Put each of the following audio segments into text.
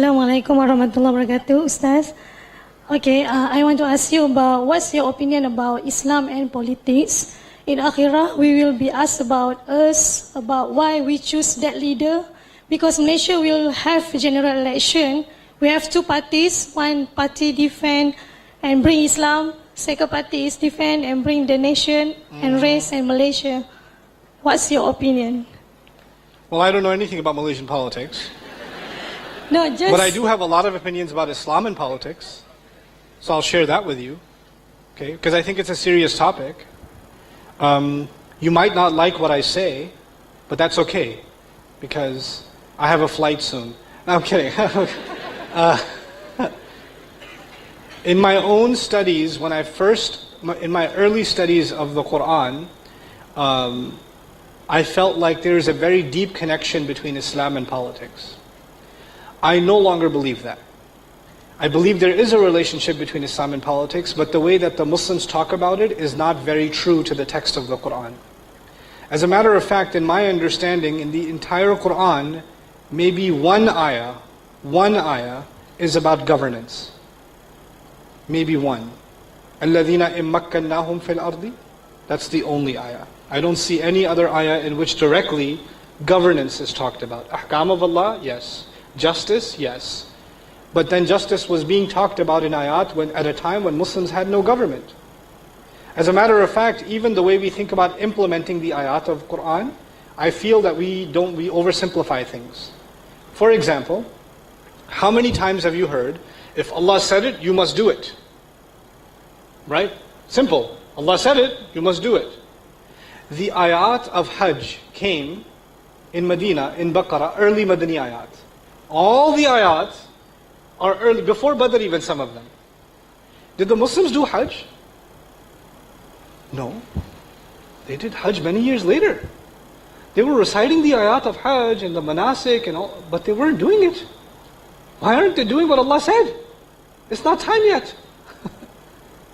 Assalamualaikum warahmatullahi wabarakatuh, Ustaz. Okay, I want to ask you about what's your opinion about Islam and politics. In Akhirah, we will be asked about why we choose that leader. Because Malaysia will have general election. We have two parties. One party defend and bring Islam. Second party is defend and bring the nation and race and Malaysia. What's your opinion? Well, I don't know anything about Malaysian politics. No, just... But I do have a lot of opinions about Islam and politics. So I'll share that with you. Okay? Because I think it's a serious topic. You might not like what I say, but that's okay. Because I have a flight soon. No, I'm kidding. In my own studies, in my early studies of the Quran, I felt like there is a very deep connection between Islam and politics. I no longer believe that. I believe there is a relationship between Islam and politics, but the way that the Muslims talk about it is not very true to the text of the Quran. As a matter of fact, in my understanding, in the entire Quran, maybe one ayah is about governance. Maybe one. الَّذِينَ إِمَّكَّنَّاهُمْ فِي الْأَرْضِ. That's the only ayah. I don't see any other ayah in which directly governance is talked about. Ahkam of Allah, yes. Justice, yes. But then justice was being talked about in ayat at a time when Muslims had no government. As a matter of fact, even the way we think about implementing the ayat of Quran, I feel that we oversimplify things. For example, how many times have you heard, if Allah said it, you must do it? Right? Simple. Allah said it, you must do it. The ayat of Hajj came in Medina, in Baqarah, early Madani ayat. All the ayat are early, before Badr even, some of them. Did the Muslims do Hajj? No. They did Hajj many years later. They were reciting the ayat of Hajj and the manasik and all, but they weren't doing it. Why aren't they doing what Allah said? It's not time yet.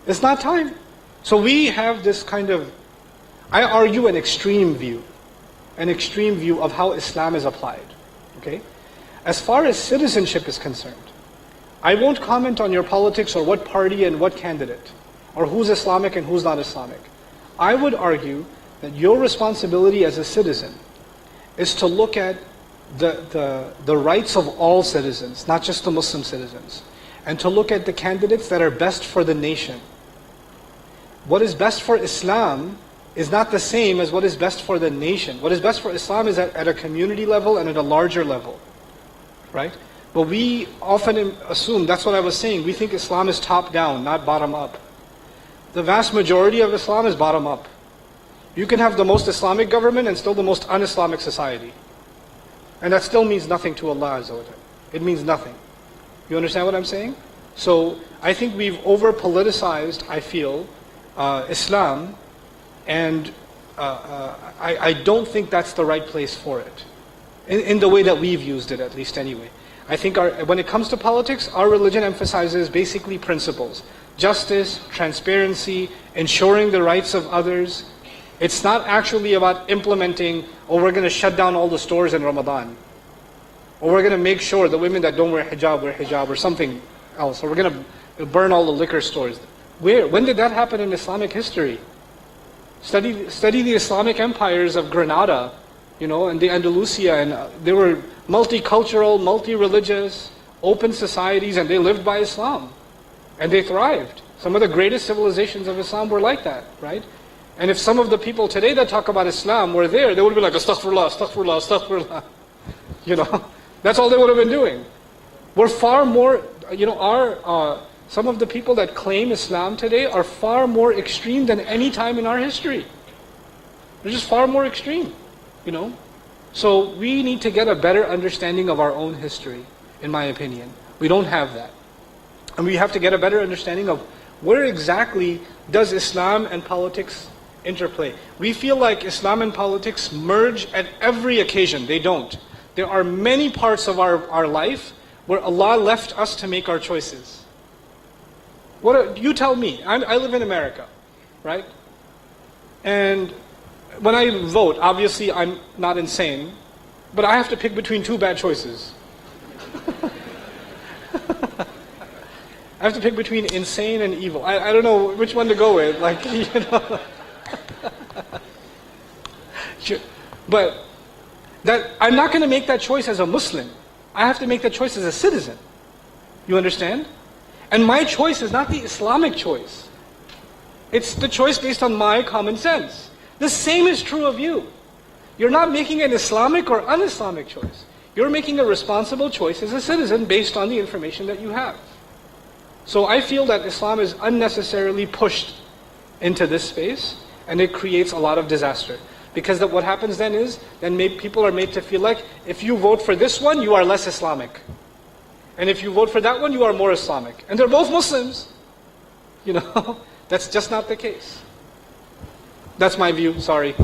It's not time. So we have this kind of, I argue, an extreme view of how Islam is applied. Okay? As far as citizenship is concerned, I won't comment on your politics or what party and what candidate, or who's Islamic and who's not Islamic. I would argue that your responsibility as a citizen is to look at the rights of all citizens, not just the Muslim citizens, and to look at the candidates that are best for the nation. What is best for Islam is not the same as what is best for the nation. What is best for Islam is at a community level and at a larger level. Right? But we often assume, that's what I was saying, we think Islam is top down, not bottom up. The vast majority of Islam is bottom up. You can have the most Islamic government and still the most un-Islamic society. And that still means nothing to Allah Azza wa Jalla. It means nothing. You understand what I'm saying? So I think we've over-politicized, I feel, Islam, and I don't think that's the right place for it. In the way that we've used it, at least anyway. I think when it comes to politics, our religion emphasizes basically principles. Justice, transparency, ensuring the rights of others. It's not actually about implementing, we're going to shut down all the stores in Ramadan. Or we're going to make sure the women that don't wear hijab, or something else. Or we're going to burn all the liquor stores. Where? When did that happen in Islamic history? Study the Islamic empires of Granada, and the Andalusia, and they were multicultural, multi-religious, open societies, and they lived by Islam. And they thrived. Some of the greatest civilizations of Islam were like that, right? And if some of the people today that talk about Islam were there, they would be like, astaghfirullah, astaghfirullah, astaghfirullah. That's all they would have been doing. We're far more, some of the people that claim Islam today are far more extreme than any time in our history. They're just far more extreme. So we need to get a better understanding of our own history, in my opinion. We don't have that. And we have to get a better understanding of where exactly does Islam and politics interplay. We feel like Islam and politics merge at every occasion. They don't. There are many parts of our life where Allah left us to make our choices. You tell me. I live in America, right? And when I vote, obviously I'm not insane, but I have to pick between two bad choices. I have to pick between insane and evil. I don't know which one to go with. Like, you know. But that I'm not going to make that choice as a Muslim. I have to make that choice as a citizen. You understand? And my choice is not the Islamic choice. It's the choice based on my common sense. The same is true of you. You're not making an Islamic or un-Islamic choice. You're making a responsible choice as a citizen based on the information that you have. So I feel that Islam is unnecessarily pushed into this space, and it creates a lot of disaster. Because what happens then is, people are made to feel like, if you vote for this one, you are less Islamic. And if you vote for that one, you are more Islamic. And they're both Muslims. You know, that's just not the case. That's my view, sorry.